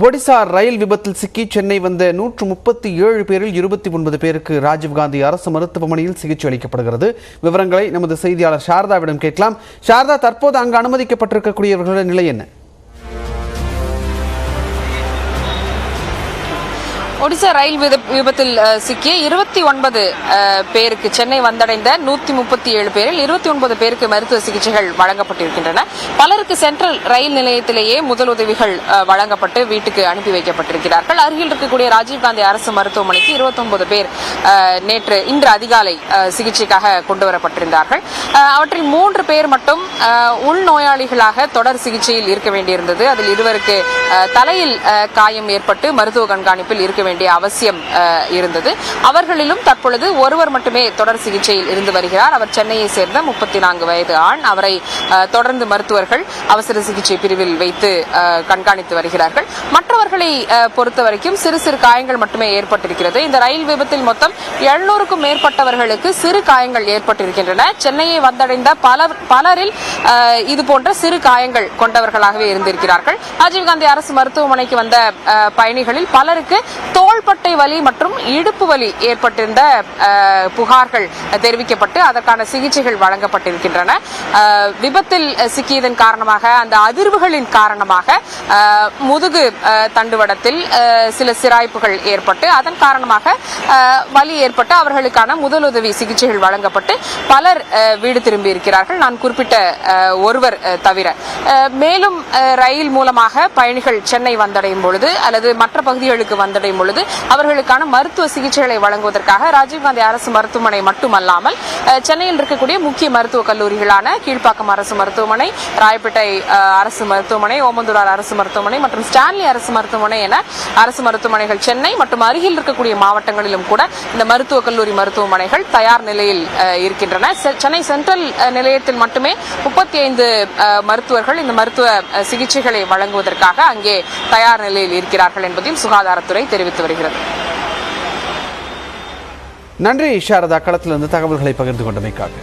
ஒடிசா ரயில் விபத்தில் சிக்கி சென்னை வந்த 137 பேரில் 29 பேருக்கு ராஜீவ்காந்தி அரசு மருத்துவமனையில் சிகிச்சை அளிக்கப்படுகிறது. விவரங்களை நமது செய்தியாளர் சாரதாவிடம் கேட்கலாம். சாரதா, தற்போது அங்கு அனுமதிக்கப்பட்டிருக்கக்கூடியவர்களின் நிலை என்ன? ஒடிசா ரயில் விபத்தில் சிக்கிய 29 பேருக்கு சென்னை வந்தடைந்த 137 பேரில் 29 பேருக்கு மருத்துவ சிகிச்சைகள் வழங்கப்பட்டிருக்கின்றன. பலருக்கு சென்ட்ரல் ரயில் நிலையத்திலேயே முதலுதவிகள் வழங்கப்பட்டு வீட்டுக்கு அனுப்பி வைக்கப்பட்டிருக்கிறார்கள். அருகில் இருக்கக்கூடிய ராஜீவ்காந்தி அரசு மருத்துவமனைக்கு 29 பேர் இன்று அதிகாலை சிகிச்சைக்காக கொண்டு வரப்பட்டிருந்தார்கள். அவற்றில் 3 பேர் மட்டும் உள்நோயாளிகளாக தொடர் சிகிச்சையில் இருக்க வேண்டியிருந்தது. அதில் இருவருக்கு தலையில் காயம் ஏற்பட்டு மருத்துவ கண்காணிப்பில் இருக்க வேண்டிய அவசியம் இருந்தது. அவர்களிலும் தற்பொழுது ஒருவர் மட்டுமே தொடர் சிகிச்சையில் இருந்து வருகிறார். அவர் சென்னையை சேர்ந்த 34 வயது ஆண். அவரை தொடர்ந்து மருத்துவர்கள் அவசர சிகிச்சை பிரிவில் வைத்து கண்காணித்து வருகிறார்கள். மற்றவர்களை பொறுத்தவரைக்கும் சிறு சிறு காயங்கள் மட்டுமே ஏற்பட்டிருக்கிறது. இந்த ரயில் விபத்தில் மொத்தம் 700க்கும் மேற்பட்டவர்களுக்கு சிறு காயங்கள் ஏற்பட்டிருக்கின்றன. சென்னையை வந்தடைந்த பலரில் இதுபோன்ற சிறு காயங்கள் கொண்டவர்களாகவே இருந்திருக்கிறார்கள். ராஜீவ்காந்தி அரசு மருத்துவமனைக்கு வந்த பயணிகளில் பலருக்கு தோள்பட்டை வலி மற்றும் இடுப்பு வலி ஏற்பட்டிருந்த புகார்கள் தெரிவிக்கப்பட்டு அதற்கான சிகிச்சைகள் வழங்கப்பட்டிருக்கின்றன. விபத்தில் சிக்கியதன் காரணமாக அந்த அதிர்வுகளின் காரணமாக முதுகு தண்டுவடத்தில் சில சிராய்ப்புகள் ஏற்பட்டு அதன் காரணமாக வலி ஏற்பட்டு அவர்களுக்கான முதலுதவி சிகிச்சைகள் வழங்கப்பட்டு பலர் வீடு திரும்பி இருக்கிறார்கள். நான் குறிப்பிட்ட ஒருவர் தவிர. மேலும் ரயில் மூலமாக பயணிகள் சென்னை வந்தடையும் பொழுது அல்லது மற்ற பகுதிகளுக்கு வந்தடையும் பொழுது அவர்களுக்கான மருத்துவ சிகிச்சைகளை வழங்குவதற்காக ராஜீவ்காந்தி அரசு மருத்துவமனை மட்டுமல்லாமல் சென்னையில் இருக்கக்கூடிய முக்கிய மருத்துவக் கல்லூரிகளான கீழ்ப்பாக்கம் அரசு மருத்துவமனை, ராயப்பேட்டை அரசு மருத்துவமனை, ஓமந்தூரார் அரசு மருத்துவமனை மற்றும் ஸ்டான்லி அரசு மருத்துவமனை என அரசு மருத்துவமனைகள் சென்னை மற்றும் அருகில் இருக்கக்கூடிய மாவட்டங்களிலும் கூட இந்த மருத்துவக் கல்லூரி மருத்துவமனைகள் தயார் நிலையில் இருக்கின்றன. சென்னை சென்ட்ரல் நிலையத்தில் மட்டுமே 35 மருத்துவர்கள் இந்த மருத்துவ சிகிச்சைகளை வழங்குவதற்காக அங்கே தயார் நிலையில் இருக்கிறார்கள் என்பதையும் சுகாதாரத்துறை தெரிவித்து வருகிறது. நன்றி சாரதா, களத்திலிருந்து தகவல்களை பகிர்ந்து கொண்டமைக்காக.